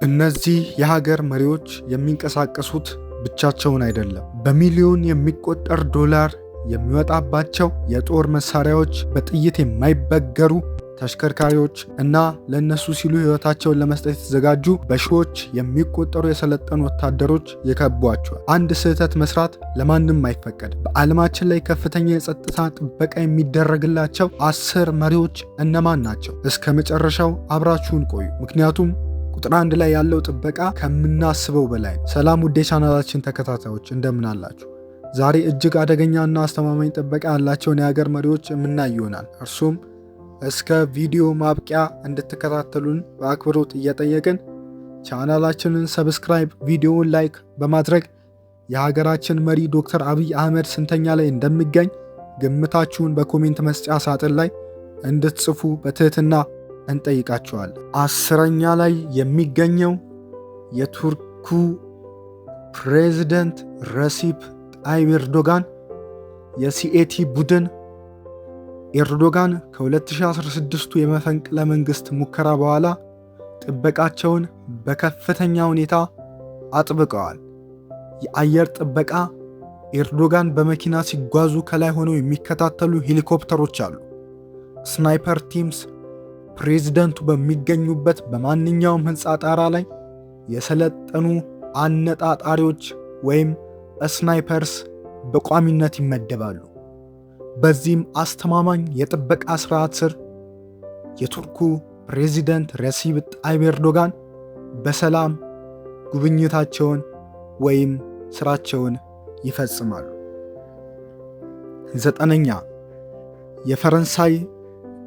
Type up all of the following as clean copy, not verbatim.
እነዚህ የሀገር መሪዎች የሚንቀሳቀሱት ብቻቸውን አይደለም። በሚሊዮን የሚቆጠር ዶላር የሚወጣባቸው የጦር መሳሪያዎች፣ በጥይት የማይበገሩ ተሽከርካሪዎች እና ለነሱ ሲሉ ሕይወታቸውን ለመስጠት የተዘጋጁ በሺዎች የሚቆጠሩ የሰለጠኑ ወታደሮች ይከቧቸዋል። አንድ ስህተት መስራት ለማንም አይፈቀድም። በዓለማችን ላይ ከፍተኛ የጸጥታ ጥበቃ የሚደረግላቸው 10 መሪዎች እነማን ናቸው? እስከ መጨረሻው አብራችሁን ቆዩ፣ ምክንያቱም ቁጥር 1 ላይ ያለው ጥበቃ ከምናስበው በላይ። ሰላም ውድ የቻናላችን ተከታታዮች እንደምን አላችሁ? ዛሬ እጅግ አደገኛና አስተማማኝ ጥበቃ ያላቸውን የሀገር መሪዎች የምናይ ይሆናል። እርሱም እስከ ቪዲዮ ማብቂያ እንድትከታተሉን በአክብሮት እየጠየቅን ቻናላችንን ሰብስክራይብ፣ ቪዲዮውን ላይክ በማድረግ የሀገራችን መሪ ዶክተር አብይ አህመድ ስንተኛ ላይ እንደሚገኝ ግምታችሁን በኮሜንት መስጫ ሳጥን ላይ እንድትጽፉ በትህትና እንጠይቃችኋለን። 10ኛ ላይ የሚገኘው የቱርኩ ፕሬዝደንት ረሲፕ ጣይብ ኤርዶጋን የሲኤቲ ቡድን። ኤርዶጋን ከ2016ቱ የመፈንቅለ መንግሥት ሙከራ በኋላ ጥበቃቸውን በከፍተኛ ሁኔታ አጥብቀዋል። የአየር ጥበቃ፣ ኤርዶጋን በመኪና ሲጓዙ ከላይ ሆነው የሚከታተሉ ሄሊኮፕተሮች አሉ። ስናይፐር ቲምስ፣ ፕሬዝደንቱ በሚገኙበት በማንኛውም ሕንፃ ጣራ ላይ የሰለጠኑ አነጣጣሪዎች ወይም ስናይፐርስ በቋሚነት ይመደባሉ። በዚህም አስተማማኝ የጥበቃ ስርዓት ስር የቱርኩ ፕሬዚደንት ረሲፕ ጣይብ ኤርዶጋን በሰላም ጉብኝታቸውን ወይም ስራቸውን ይፈጽማሉ። 9ኛ የፈረንሳይ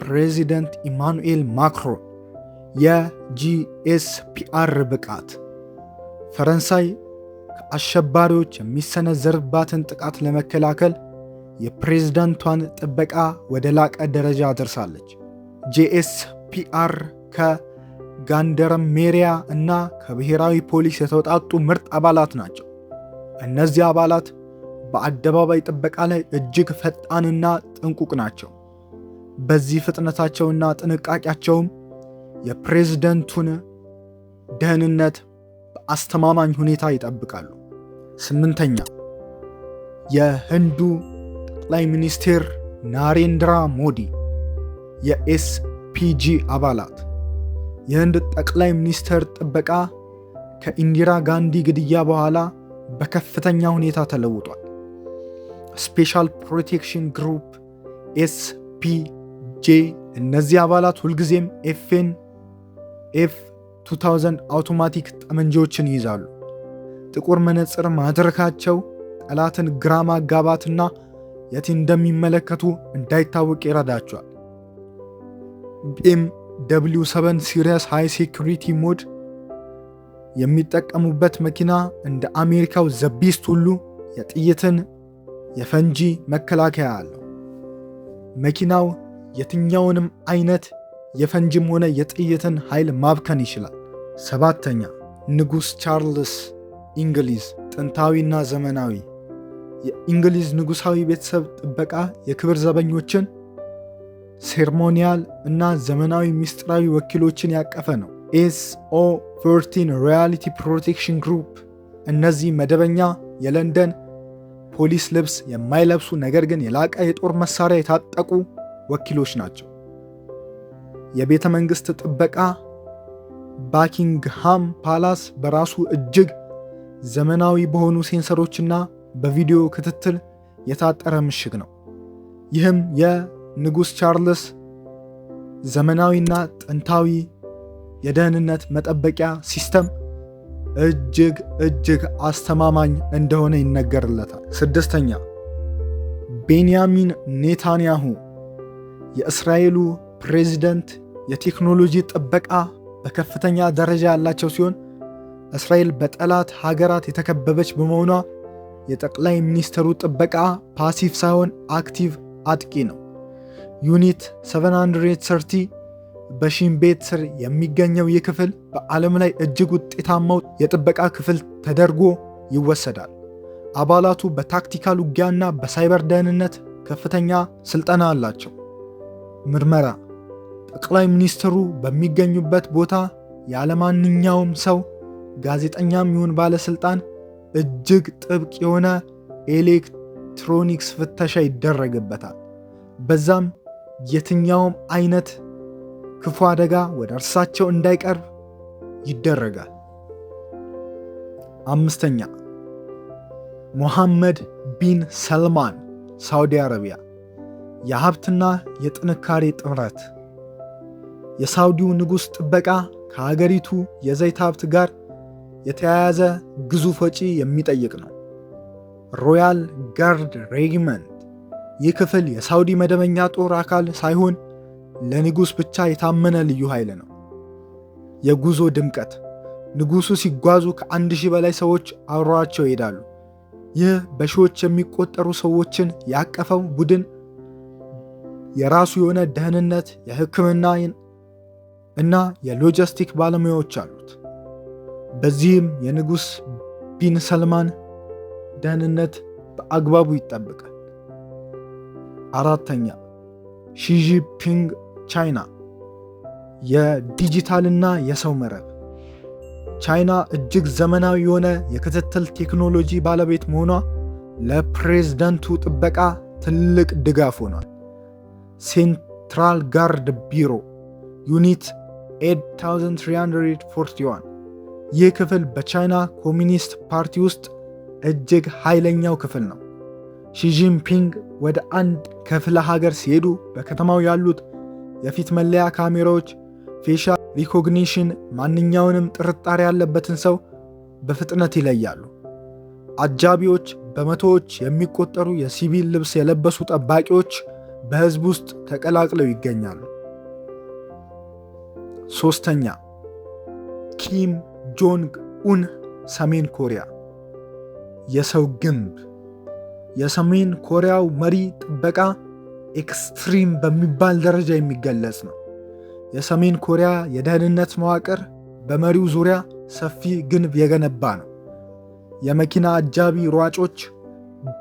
ፕሬዚደንት ኢማኑኤል ማክሮን የጂኤስፒአር ብቃት። ፈረንሳይ ከአሸባሪዎች የሚሰነዘርባትን ጥቃት ለመከላከል የፕሬዝዳንቷን ጥበቃ ወደ ላቀ ደረጃ አደርሳለች። ጂኤስፒአር ከጋንደረሜሪያ እና ከብሔራዊ ፖሊስ የተውጣጡ ምርጥ አባላት ናቸው። እነዚህ አባላት በአደባባይ ጥበቃ ላይ እጅግ ፈጣንና ጥንቁቅ ናቸው። በዚህ ፍጥነታቸውና ጥንቃቄያቸውም የፕሬዝደንቱን ደህንነት በአስተማማኝ ሁኔታ ይጠብቃሉ። 8ኛ የህንዱ ጠቅላይ ሚኒስቴር ናሬንድራ ሞዲ የኤስፒጂ አባላት። የህንድ ጠቅላይ ሚኒስትር ጥበቃ ከኢንዲራ ጋንዲ ግድያ በኋላ በከፍተኛ ሁኔታ ተለውጧል። ስፔሻል ፕሮቴክሽን ግሩፕ ኤስፒጄ። እነዚህ አባላት ሁልጊዜም ኤፍ2000 አውቶማቲክ ጠመንጃዎችን ይይዛሉ። ጥቁር መነጽር ማድረጋቸው ጠላትን ግራ ማጋባትና የት እንደሚመለከቱ እንዳይታወቅ ይረዳቸዋል። BMW7 ሲሪየስ ሃይ ሴኩሪቲ ሞድ የሚጠቀሙበት መኪና እንደ አሜሪካው ዘቢስት ሁሉ የጥይትን የፈንጂ መከላከያ አለው። መኪናው የትኛውንም አይነት የፈንጂም ሆነ የጥይትን ኃይል ማብከን ይችላል። 7ኛ ንጉሥ ቻርልስ እንግሊዝ ጥንታዊና ዘመናዊ። የእንግሊዝ ንጉሣዊ ቤተሰብ ጥበቃ የክብር ዘበኞችን፣ ሴርሞኒያል እና ዘመናዊ ምስጢራዊ ወኪሎችን ያቀፈ ነው። SO13 ሮያሊቲ ፕሮቴክሽን ግሩፕ። እነዚህ መደበኛ የለንደን ፖሊስ ልብስ የማይለብሱ ነገር ግን የላቀ የጦር መሳሪያ የታጠቁ ወኪሎች ናቸው። የቤተ መንግሥት ጥበቃ ባኪንግሃም ፓላስ በራሱ እጅግ ዘመናዊ በሆኑ ሴንሰሮችና በቪዲዮ ክትትል የታጠረ ምሽግ ነው። ይህም የንጉሥ ቻርልስ ዘመናዊና ጥንታዊ የደህንነት መጠበቂያ ሲስተም እጅግ አስተማማኝ እንደሆነ ይነገርለታል። 6ኛ ቤንያሚን ኔታንያሁ የእስራኤሉ ፕሬዝደንት የቴክኖሎጂ ጥበቃ በከፍተኛ ደረጃ ያላቸው ሲሆን እስራኤል በጠላት ሀገራት የተከበበች በመሆኗ የጠቅላይ ሚኒስትሩ ጥበቃ ፓሲቭ ሳይሆን አክቲቭ አጥቂ ነው። ዩኒት 730 በሺን ቤት ስር የሚገኘው ይህ ክፍል በዓለም ላይ እጅግ ውጤታማው የጥበቃ ክፍል ተደርጎ ይወሰዳል። አባላቱ በታክቲካል ውጊያና በሳይበር ደህንነት ከፍተኛ ስልጠና አላቸው። ምርመራ ጠቅላይ ሚኒስትሩ በሚገኙበት ቦታ ያለማንኛውም ሰው ጋዜጠኛም ይሁን ባለስልጣን እጅግ ጥብቅ የሆነ ኤሌክትሮኒክስ ፍተሻ ይደረግበታል። በዛም የትኛውም አይነት ክፉ አደጋ ወደ እርሳቸው እንዳይቀርብ ይደረጋል። 5ኛ ሙሐመድ ቢን ሰልማን ሳዑዲ አረቢያ። የሀብትና የጥንካሬ ጥምረት። የሳውዲው ንጉሥ ጥበቃ ከሀገሪቱ የዘይት ሀብት ጋር የተያያዘ ግዙፍ ወጪ የሚጠይቅ ነው። ሮያል ጋርድ ሬጊመንት። ይህ ክፍል የሳውዲ መደበኛ ጦር አካል ሳይሆን ለንጉሥ ብቻ የታመነ ልዩ ኃይል ነው። የጉዞ ድምቀት። ንጉሡ ሲጓዙ ከ1000 በላይ ሰዎች አብረዋቸው ይሄዳሉ። ይህ በሺዎች የሚቆጠሩ ሰዎችን ያቀፈው ቡድን የራሱ የሆነ ደህንነት፣ የሕክምና እና የሎጂስቲክ ባለሙያዎች አሉት። በዚህም የንጉሥ ቢን ሰልማን ደህንነት በአግባቡ ይጠበቃል። 4ኛ ሺጂፒንግ ቻይና። የዲጂታልና የሰው መረብ። ቻይና እጅግ ዘመናዊ የሆነ የክትትል ቴክኖሎጂ ባለቤት መሆኗ ለፕሬዝደንቱ ጥበቃ ትልቅ ድጋፍ ሆኗል። ሴንትራል ጋርድ ቢሮ ዩኒት 8341። ይህ ክፍል በቻይና ኮሚኒስት ፓርቲ ውስጥ እጅግ ኃይለኛው ክፍል ነው። ሺጂንፒንግ ወደ አንድ ክፍለ ሀገር ሲሄዱ በከተማው ያሉት የፊት መለያ ካሜራዎች፣ ፌሻል ሪኮግኒሽን ማንኛውንም ጥርጣሬ ያለበትን ሰው በፍጥነት ይለያሉ። አጃቢዎች፣ በመቶዎች የሚቆጠሩ የሲቪል ልብስ የለበሱ ጠባቂዎች በሕዝብ ውስጥ ተቀላቅለው ይገኛሉ። 3ኛ ኪም ጆንግ ኡን ሰሜን ኮሪያ። የሰው ግንብ። የሰሜን ኮሪያው መሪ ጥበቃ ኤክስትሪም በሚባል ደረጃ የሚገለጽ ነው። የሰሜን ኮሪያ የደህንነት መዋቅር በመሪው ዙሪያ ሰፊ ግንብ የገነባ ነው። የመኪና አጃቢ ሯጮች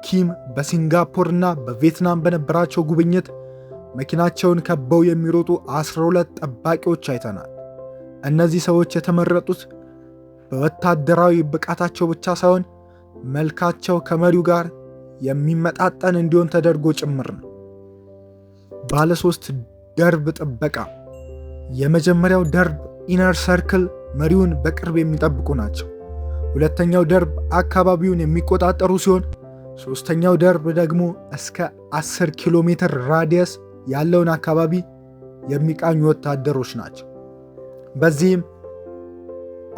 ኪም በሲንጋፖር እና በቪየትናም በነበራቸው ጉብኝት መኪናቸውን ከበው የሚሮጡ 12 ጠባቂዎች አይተናል። እነዚህ ሰዎች የተመረጡት በወታደራዊ ብቃታቸው ብቻ ሳይሆን መልካቸው ከመሪው ጋር የሚመጣጠን እንዲሆን ተደርጎ ጭምር ነው። ባለ 3 ደርብ ጥበቃ። የመጀመሪያው ደርብ ኢነር ሰርክል መሪውን በቅርብ የሚጠብቁ ናቸው። ሁለተኛው ደርብ አካባቢውን የሚቆጣጠሩ ሲሆን ሶስተኛው ደርብ ደግሞ እስከ 10 ኪሎ ሜትር ራዲየስ ያለውን አካባቢ የሚቃኙ ወታደሮች ናቸው። በዚህም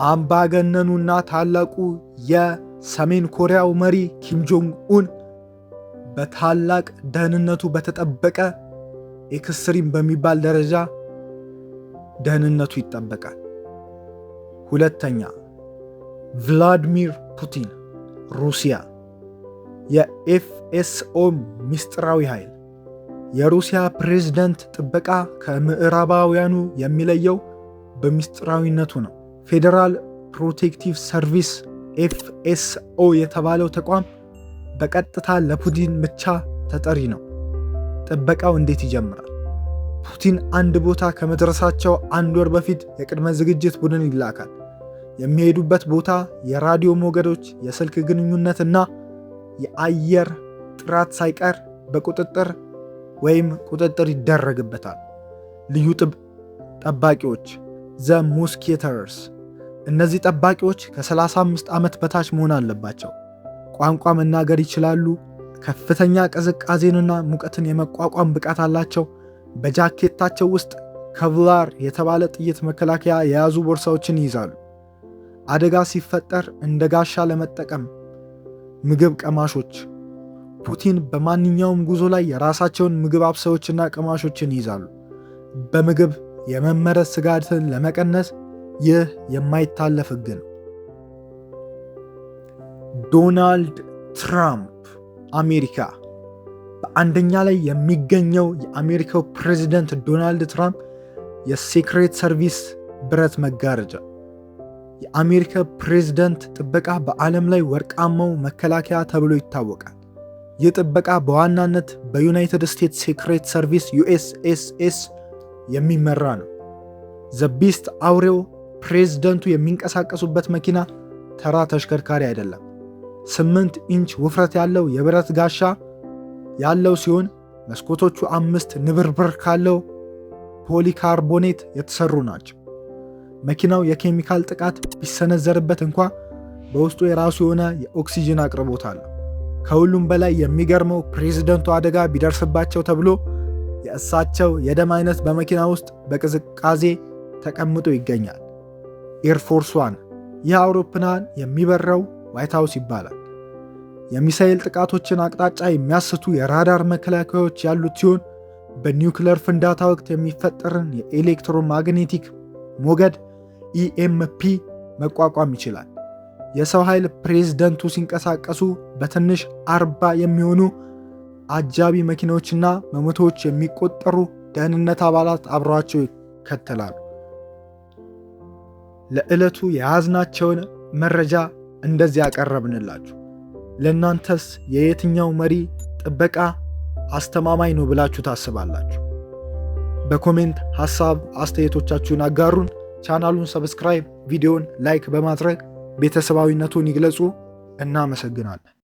አምባገነኑና ታላቁ የሰሜን ኮሪያው መሪ ኪም ጆንግ ኡን በታላቅ ደህንነቱ በተጠበቀ ኤክስትሪም በሚባል ደረጃ ደህንነቱ ይጠበቃል። 2ኛ ቭላድሚር ፑቲን ሩሲያ። የኤፍኤስኦ ምስጢራዊ ኃይል። የሩሲያ ፕሬዝደንት ጥበቃ ከምዕራባውያኑ የሚለየው በምስጢራዊነቱ ነው። ፌዴራል ፕሮቴክቲቭ ሰርቪስ ኤፍኤስኦ የተባለው ተቋም በቀጥታ ለፑቲን ብቻ ተጠሪ ነው። ጥበቃው እንዴት ይጀምራል? ፑቲን አንድ ቦታ ከመድረሳቸው 1 ወር በፊት የቅድመ ዝግጅት ቡድን ይላካል። የሚሄዱበት ቦታ የራዲዮ ሞገዶች፣ የስልክ ግንኙነት እና የአየር ጥራት ሳይቀር ቁጥጥር ይደረግበታል። ልዩ ጠባቂዎች ዘ ሙስኬተርስ። እነዚህ ጠባቂዎች ከ35 ዓመት በታች መሆን አለባቸው። ቋንቋ መናገር ይችላሉ። ከፍተኛ ቅዝቃዜንና ሙቀትን የመቋቋም ብቃት አላቸው። በጃኬታቸው ውስጥ ከቭላር የተባለ ጥይት መከላከያ የያዙ ቦርሳዎችን ይይዛሉ። አደጋ ሲፈጠር እንደ ጋሻ ለመጠቀም። ምግብ ቀማሾች። ፑቲን በማንኛውም ጉዞ ላይ የራሳቸውን ምግብ አብሳዮችና ቀማሾችን ይይዛሉ። በምግብ የመመረዝ ስጋትን ለመቀነስ ይህ የማይታለፍ ሕግ ነው። ዶናልድ ትራምፕ አሜሪካ። በአንደኛ ላይ የሚገኘው የአሜሪካው ፕሬዚደንት ዶናልድ ትራምፕ የሴክሬት ሰርቪስ ብረት መጋረጃ። የአሜሪካ ፕሬዝደንት ጥበቃ በዓለም ላይ ወርቃማው መከላከያ ተብሎ ይታወቃል። ይህ ጥበቃ በዋናነት በዩናይትድ ስቴትስ ሴክሬት ሰርቪስ USSS የሚመራ ነው። ዘ ቢስት አውሬው ፕሬዝደንቱ የሚንቀሳቀሱበት መኪና ተራ ተሽከርካሪ አይደለም። 8 ኢንች ውፍረት ያለው የብረት ጋሻ ያለው ሲሆን መስኮቶቹ 5 ንብርብር ካለው ፖሊካርቦኔት የተሰሩ ናቸው። መኪናው የኬሚካል ጥቃት ቢሰነዘርበት እንኳ በውስጡ የራሱ የሆነ የኦክሲጅን አቅርቦት አለው። ከሁሉም በላይ የሚገርመው ፕሬዝደንቱ አደጋ ቢደርስባቸው ተብሎ የእሳቸው የደም አይነት በመኪና ውስጥ በቅዝቃዜ ተቀምጦ ይገኛል። ኤርፎርስ ዋን። ይህ አውሮፕላን የሚበረው ዋይት ሃውስ ይባላል። የሚሳኤል ጥቃቶችን አቅጣጫ የሚያስቱ የራዳር መከላከያዎች ያሉት ሲሆን በኒውክለር ፍንዳታ ወቅት የሚፈጠርን የኤሌክትሮማግኔቲክ ሞገድ ኢኤምፒ መቋቋም ይችላል። የሰው ኃይል ፕሬዝደንቱ ሲንቀሳቀሱ በትንሽ 40 የሚሆኑ አጃቢ መኪናዎችና በመቶዎች የሚቆጠሩ ደህንነት አባላት አብረዋቸው ይከተላሉ። ለዕለቱ የያዝናቸውን መረጃ እንደዚህ ያቀረብንላችሁ። ለእናንተስ የየትኛው መሪ ጥበቃ አስተማማኝ ነው ብላችሁ ታስባላችሁ? በኮሜንት ሐሳብ አስተያየቶቻችሁን አጋሩን። ቻናሉን ሰብስክራይብ፣ ቪዲዮን ላይክ በማድረግ ቤተሰባዊነቱን ይግለጹ። እናመሰግናለን።